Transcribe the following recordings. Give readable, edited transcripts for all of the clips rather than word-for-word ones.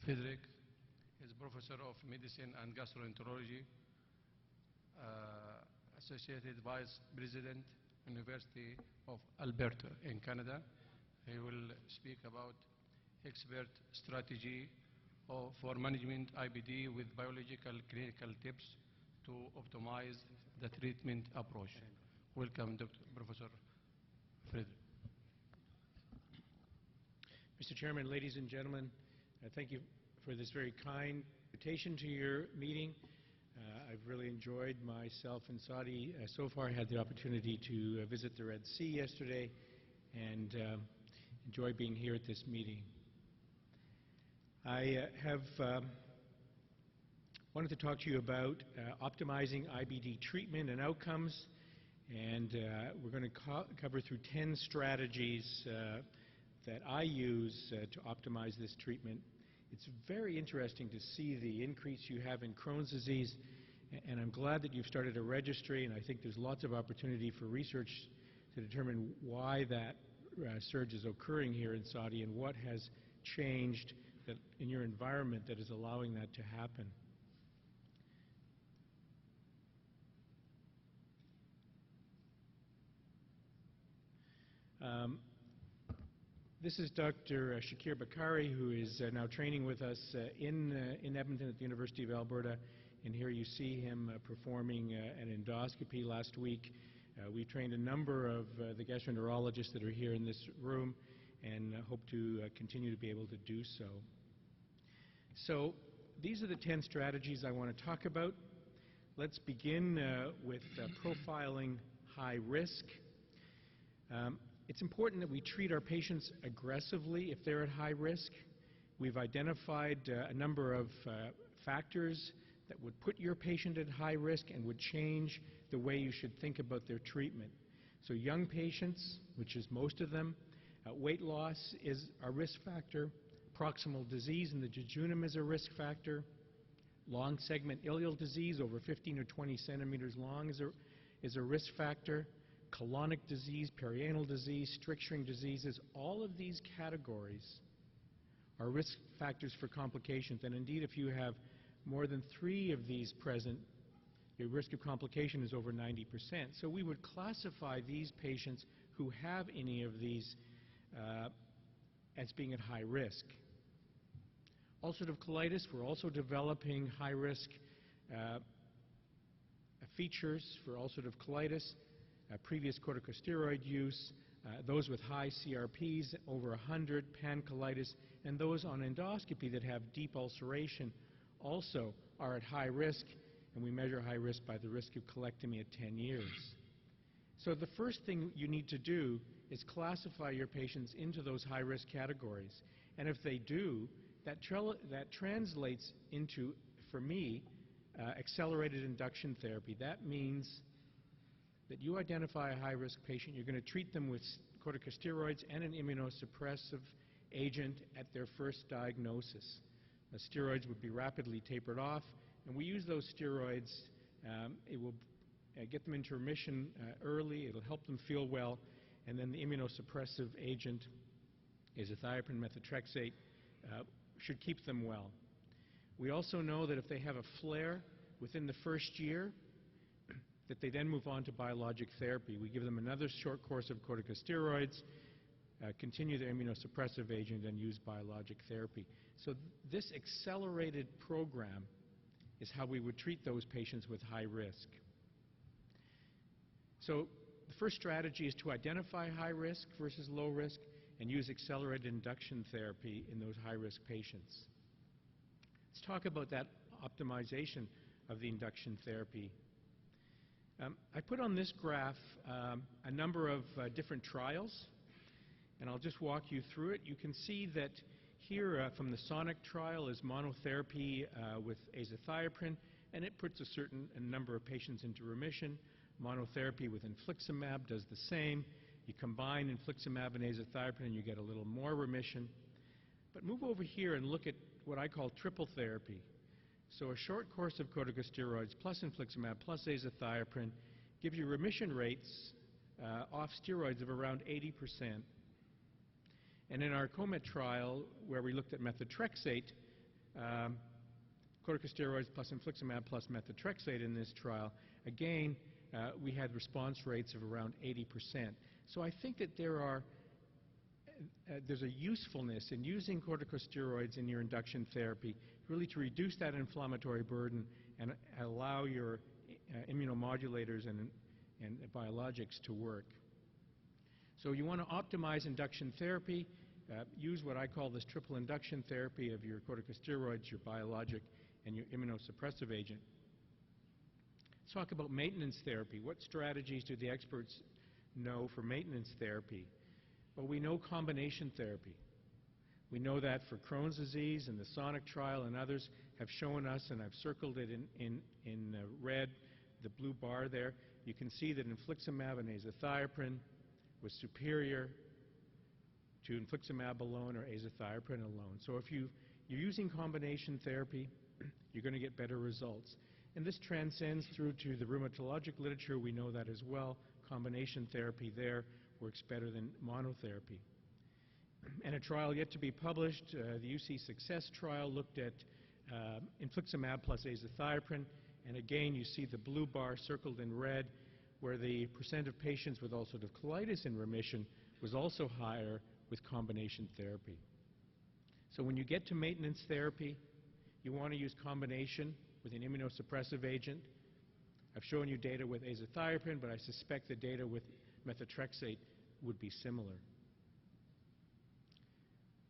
Fedorak is Professor of Medicine and Gastroenterology, Associated Vice President, University of Alberta in Canada. He will speak about expert strategy for management IBD with biological clinical tips to optimize the treatment approach. Welcome, Professor Fedorak. Mr. Chairman, ladies and gentlemen, thank you for this very kind invitation to your meeting. I've really enjoyed myself in Saudi. So far, I had the opportunity to visit the Red Sea yesterday and enjoy being here at this meeting. I have wanted to talk to you about optimizing IBD treatment and outcomes, and we're going to cover through 10 strategies that I use to optimize this treatment. It's very interesting to see the increase you have in Crohn's disease, and I'm glad that you've started a registry, and I think there's lots of opportunity for research to determine why that surge is occurring here in Saudi and what has changed in your environment that is allowing that to happen. This is Dr. Shakir Bakari, who is now training with us in Edmonton at the University of Alberta. And here you see him performing an endoscopy last week. We trained a number of the gastroenterologists that are here in this room and hope to continue to be able to do so. So these are the 10 strategies I want to talk about. Let's begin with profiling high risk. It's important that we treat our patients aggressively if they're at high risk. We've identified a number of factors that would put your patient at high risk and would change the way you should think about their treatment. So young patients, which is most of them, weight loss is a risk factor. Proximal disease in the jejunum is a risk factor. Long segment ileal disease, over 15 or 20 centimeters long, is a risk factor. Colonic disease, perianal disease, stricturing diseases, all of these categories are risk factors for complications. And indeed, if you have more than 3 of these present, your risk of complication is over 90%. So we would classify these patients who have any of these as being at high risk. Ulcerative colitis, we're also developing high-risk features for ulcerative colitis. Previous corticosteroid use, those with high CRPs, over 100, pancolitis, and those on endoscopy that have deep ulceration also are at high risk, and we measure high risk by the risk of colectomy at 10 years. So the first thing you need to do is classify your patients into those high-risk categories. And if they do, that translates into, for me, accelerated induction therapy. That means that you identify a high-risk patient, you're going to treat them with corticosteroids and an immunosuppressive agent at their first diagnosis. The steroids would be rapidly tapered off, and we use those steroids. It will get them into remission early, it'll help them feel well, and then the immunosuppressive agent, azathioprine, methotrexate, should keep them well. We also know that if they have a flare within the first year, that they then move on to biologic therapy. We give them another short course of corticosteroids, continue their immunosuppressive agent, and use biologic therapy. So this accelerated program is how we would treat those patients with high risk. So the first strategy is to identify high risk versus low risk and use accelerated induction therapy in those high-risk patients. Let's talk about that optimization of the induction therapy. I put on this graph a number of different trials, and I'll just walk you through it. You can see that here from the SONIC trial is monotherapy with azathioprine, and it puts a certain number of patients into remission. Monotherapy with infliximab does the same. You combine infliximab and azathioprine and you get a little more remission. But move over here and look at what I call triple therapy. So a short course of corticosteroids plus infliximab plus azathioprine gives you remission rates off steroids of around 80%. And in our COMET trial, where we looked at methotrexate, corticosteroids plus infliximab plus methotrexate in this trial, again, we had response rates of around 80%. So I think that there's a usefulness in using corticosteroids in your induction therapy, really to reduce that inflammatory burden and allow your immunomodulators and biologics to work. So you want to optimize induction therapy, use what I call this triple induction therapy of your corticosteroids, your biologic, and your immunosuppressive agent. Let's talk about maintenance therapy. What strategies do the experts know for maintenance therapy? Well, we know combination therapy. We know that for Crohn's disease, and the SONIC trial and others have shown us, and I've circled it in red, the blue bar there. You can see that infliximab and azathioprine was superior to infliximab alone or azathioprine alone. So if you're using combination therapy, you're going to get better results. And this transcends through to the rheumatologic literature. We know that as well. Combination therapy there works better than monotherapy. And a trial yet to be published, the UC Success trial, looked at infliximab plus azathioprine. And again, you see the blue bar circled in red, where the percent of patients with ulcerative colitis in remission was also higher with combination therapy. So when you get to maintenance therapy, you want to use combination with an immunosuppressive agent. I've shown you data with azathioprine, but I suspect the data with methotrexate would be similar.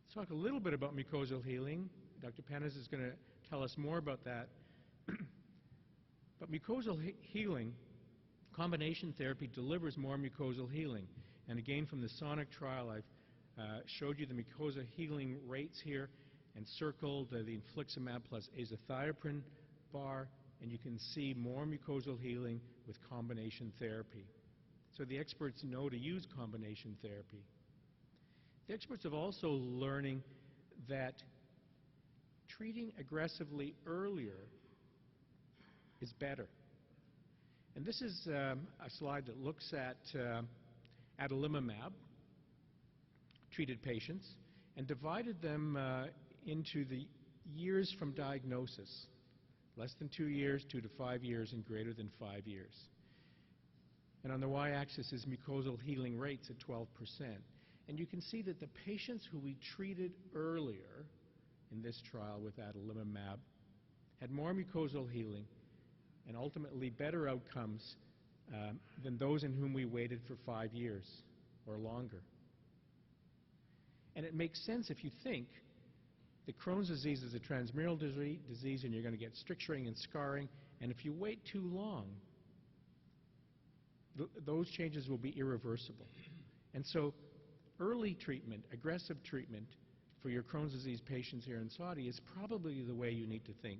Let's talk a little bit about mucosal healing. Dr. Penas is going to tell us more about that. But mucosal healing, combination therapy, delivers more mucosal healing. And again, from the SONIC trial, I've showed you the mucosal healing rates here and circled the infliximab plus azathioprine bar, and you can see more mucosal healing with combination therapy. So the experts know to use combination therapy. The experts are also learning that treating aggressively earlier is better. And this is a slide that looks at adalimumab treated patients and divided them into the years from diagnosis, less than 2 years, 2 to 5 years, and greater than 5 years. And on the y-axis is mucosal healing rates at 12%. And you can see that the patients who we treated earlier in this trial with adalimumab had more mucosal healing and ultimately better outcomes than those in whom we waited for 5 years or longer. And it makes sense if you think that Crohn's disease is a transmural disease and you're going to get stricturing and scarring, and if you wait too long, those changes will be irreversible. And so early treatment, aggressive treatment for your Crohn's disease patients here in Saudi is probably the way you need to think.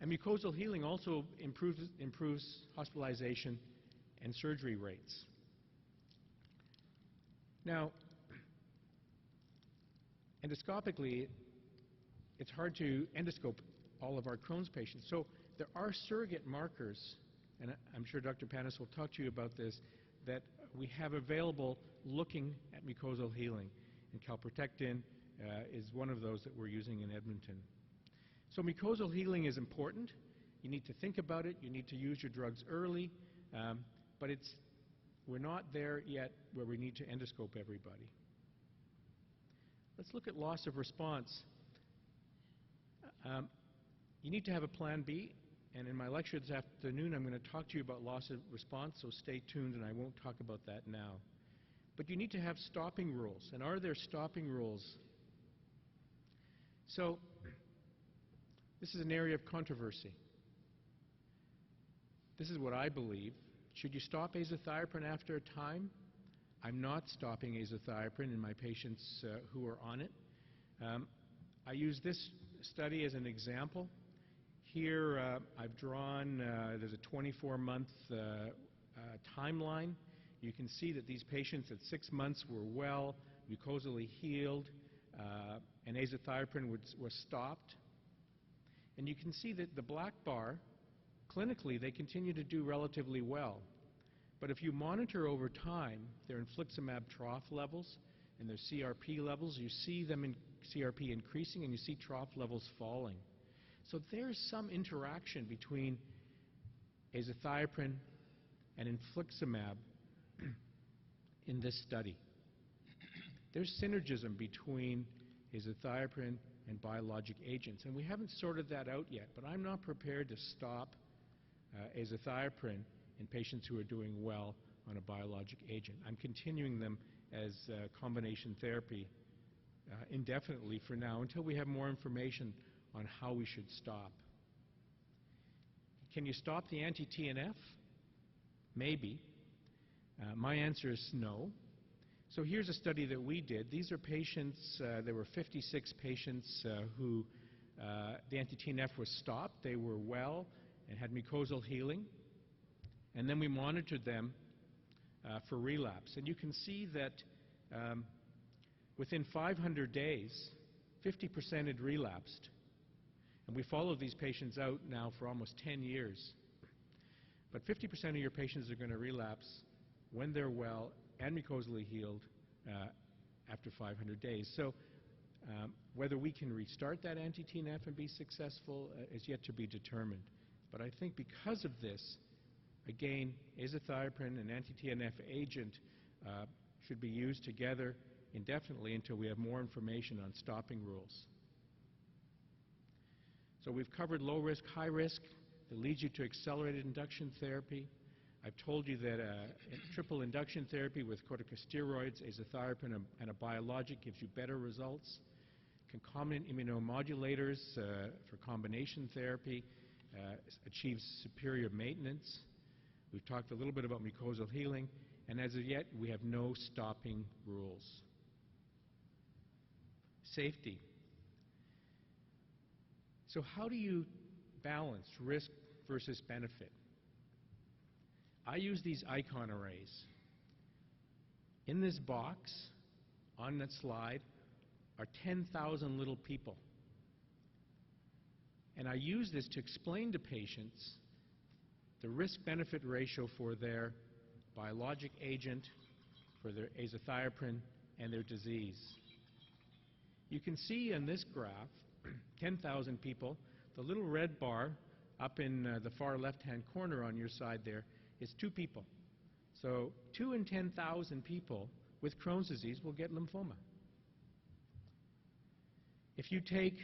And mucosal healing also improves hospitalization and surgery rates. Now, endoscopically, it's hard to endoscope all of our Crohn's patients. So there are surrogate markers, and I'm sure Dr. Panis will talk to you about this, that we have available looking at mucosal healing. And calprotectin is one of those that we're using in Edmonton. So mucosal healing is important. You need to think about it. You need to use your drugs early. But we're not there yet where we need to endoscope everybody. Let's look at loss of response. You need to have a plan B. And in my lecture this afternoon, I'm going to talk to you about loss of response, so stay tuned, and I won't talk about that now. But you need to have stopping rules. And are there stopping rules? So this is an area of controversy. This is what I believe. Should you stop azathioprine after a time? I'm not stopping azathioprine in my patients who are on it. I use this study as an example. Here I've drawn, there's a 24-month timeline. You can see that these patients at 6 months were well, mucosally healed, and azathioprine was stopped. And you can see that the black bar, clinically, they continue to do relatively well. But if you monitor over time their infliximab trough levels and their CRP levels, you see them CRP increasing, and you see trough levels falling. So there's some interaction between azathioprine and infliximab in this study. There's synergism between azathioprine and biologic agents, and we haven't sorted that out yet, but I'm not prepared to stop azathioprine in patients who are doing well on a biologic agent. I'm continuing them as combination therapy indefinitely for now until we have more information on how we should stop. Can you stop the anti-TNF? Maybe. My answer is no. So here's a study that we did. These are patients, there were 56 patients who the anti-TNF was stopped. They were well and had mucosal healing. And then we monitored them for relapse. And you can see that within 500 days, 50% had relapsed. And we followed these patients out now for almost 10 years. But 50% of your patients are going to relapse when they're well and mucosally healed after 500 days. So whether we can restart that anti-TNF and be successful is yet to be determined. But I think because of this, again, azathioprine and anti-TNF agent should be used together indefinitely until we have more information on stopping rules. So we've covered low risk, high risk that leads you to accelerated induction therapy. I've told you that triple induction therapy with corticosteroids, azathioprine, and a biologic gives you better results. Concomitant immunomodulators for combination therapy achieves superior maintenance. We've talked a little bit about mucosal healing, and as of yet, we have no stopping rules. Safety. So how do you balance risk versus benefit? I use these icon arrays. In this box, on that slide, are 10,000 little people. And I use this to explain to patients the risk-benefit ratio for their biologic agent, for their azathioprine, and their disease. You can see in this graph 10,000 people. The little red bar up in the far left-hand corner on your side there is 2 people. So 2 in 10,000 people with Crohn's disease will get lymphoma. If you take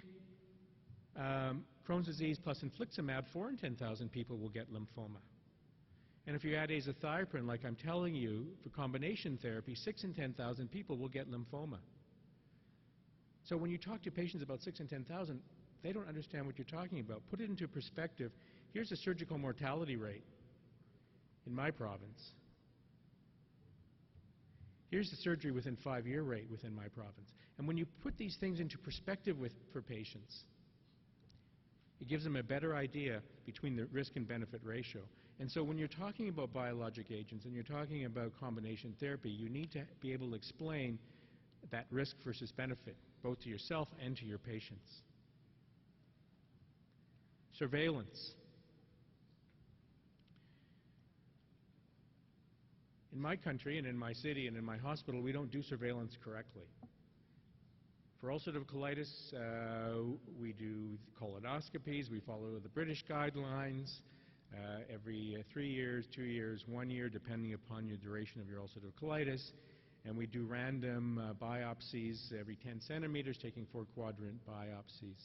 Crohn's disease plus infliximab, 4 in 10,000 people will get lymphoma. And if you add azathioprine, like I'm telling you, for combination therapy, 6 in 10,000 people will get lymphoma. So when you talk to patients about 6 in 10,000, they don't understand what you're talking about. Put it into perspective. Here's the surgical mortality rate in my province. Here's the surgery within 5-year rate within my province. And when you put these things into perspective for patients, it gives them a better idea between the risk and benefit ratio. And so when you're talking about biologic agents and you're talking about combination therapy, you need to be able to explain that risk versus benefit, both to yourself and to your patients. Surveillance. In my country and in my city and in my hospital, we don't do surveillance correctly. For ulcerative colitis, we do colonoscopies. We follow the British guidelines every 3 years, 2 years, 1 year, depending upon your duration of your ulcerative colitis. And we do random biopsies every 10 centimeters, taking 4-quadrant biopsies.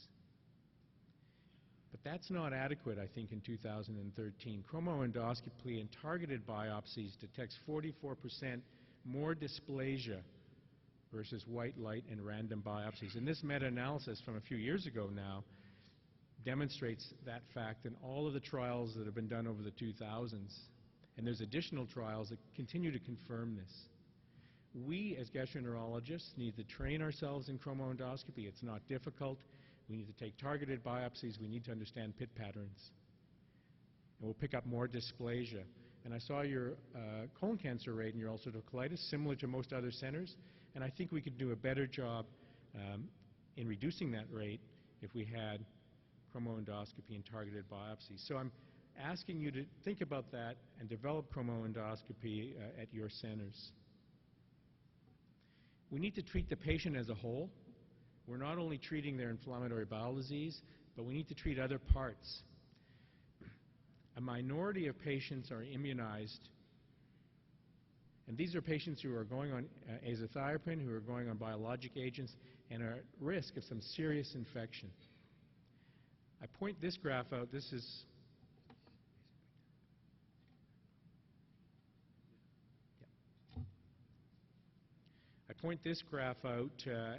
But that's not adequate, I think, in 2013. Chromoendoscopy and targeted biopsies detects 44% more dysplasia versus white light and random biopsies. And this meta-analysis from a few years ago now demonstrates that fact in all of the trials that have been done over the 2000s. And there's additional trials that continue to confirm this. We, as gastroenterologists, need to train ourselves in chromoendoscopy. It's not difficult. We need to take targeted biopsies. We need to understand pit patterns. And we'll pick up more dysplasia. And I saw your colon cancer rate in your ulcerative colitis, similar to most other centers. And I think we could do a better job in reducing that rate if we had chromoendoscopy and targeted biopsies. So I'm asking you to think about that and develop chromoendoscopy at your centers. We need to treat the patient as a whole. we're not only treating their inflammatory bowel disease, but we need to treat other parts. A minority of patients are immunized, and these are patients who are going on azathioprine, who are going on biologic agents, and are at risk of some serious infection. I point this graph out. This is I point this graph out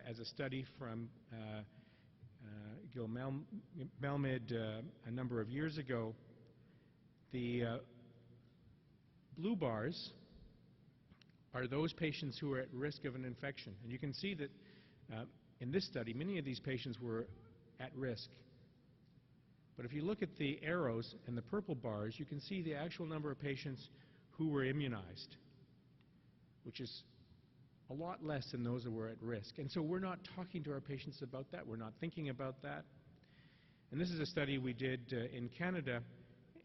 as a study from Gil Melmid a number of years ago. The blue bars are those patients who are at risk of an infection. And you can see that in this study, many of these patients were at risk. But if you look at the arrows and the purple bars, you can see the actual number of patients who were immunized, which is a lot less than those that were at risk. And so we're not talking to our patients about that. We're not thinking about that. And this is a study we did in Canada,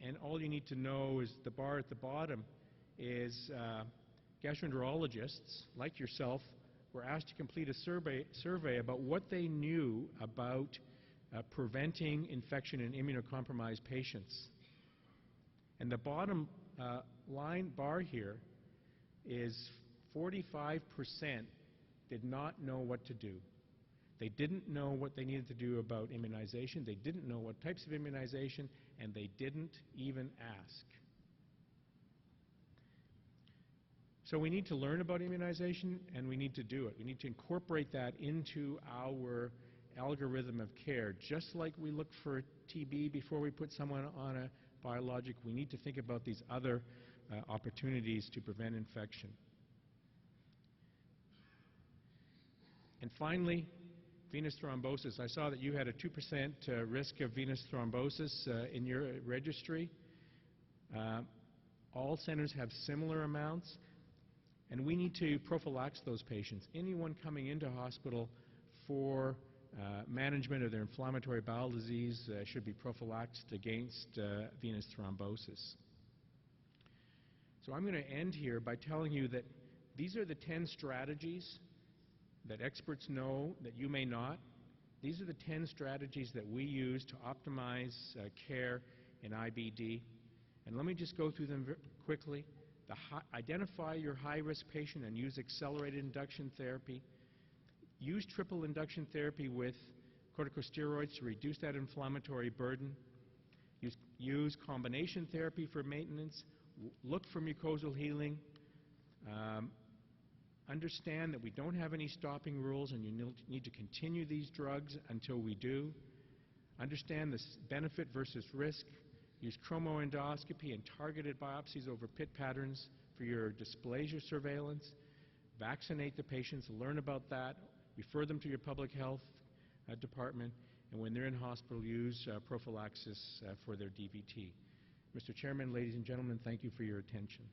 and all you need to know is the bar at the bottom is gastroenterologists, like yourself, were asked to complete a survey about what they knew about preventing infection in immunocompromised patients. And the bottom line bar here is 45% did not know what to do. They didn't know what they needed to do about immunization. They didn't know what types of immunization, and they didn't even ask. So we need to learn about immunization, and we need to do it. We need to incorporate that into our algorithm of care. Just like we look for TB before we put someone on a biologic, we need to think about these other opportunities to prevent infection. And finally, venous thrombosis. I saw that you had a 2% risk of venous thrombosis in your registry. All centers have similar amounts, and we need to prophylax those patients. Anyone coming into hospital for management of their inflammatory bowel disease should be prophylaxed against venous thrombosis. So I'm going to end here by telling you that these are the 10 strategies that experts know that you may not. These are the 10 strategies that we use to optimize care in IBD. And let me just go through them quickly. Identify your high-risk patient and use accelerated induction therapy. Use triple induction therapy with corticosteroids to reduce that inflammatory burden. Use combination therapy for maintenance. Look for mucosal healing. Understand that we don't have any stopping rules, and you need to continue these drugs until we do. Understand the benefit versus risk. Use chromoendoscopy and targeted biopsies over pit patterns for your dysplasia surveillance. Vaccinate the patients, learn about that, refer them to your public health department, and when they're in hospital, use prophylaxis for their DVT. Mr. Chairman, ladies and gentlemen, thank you for your attention.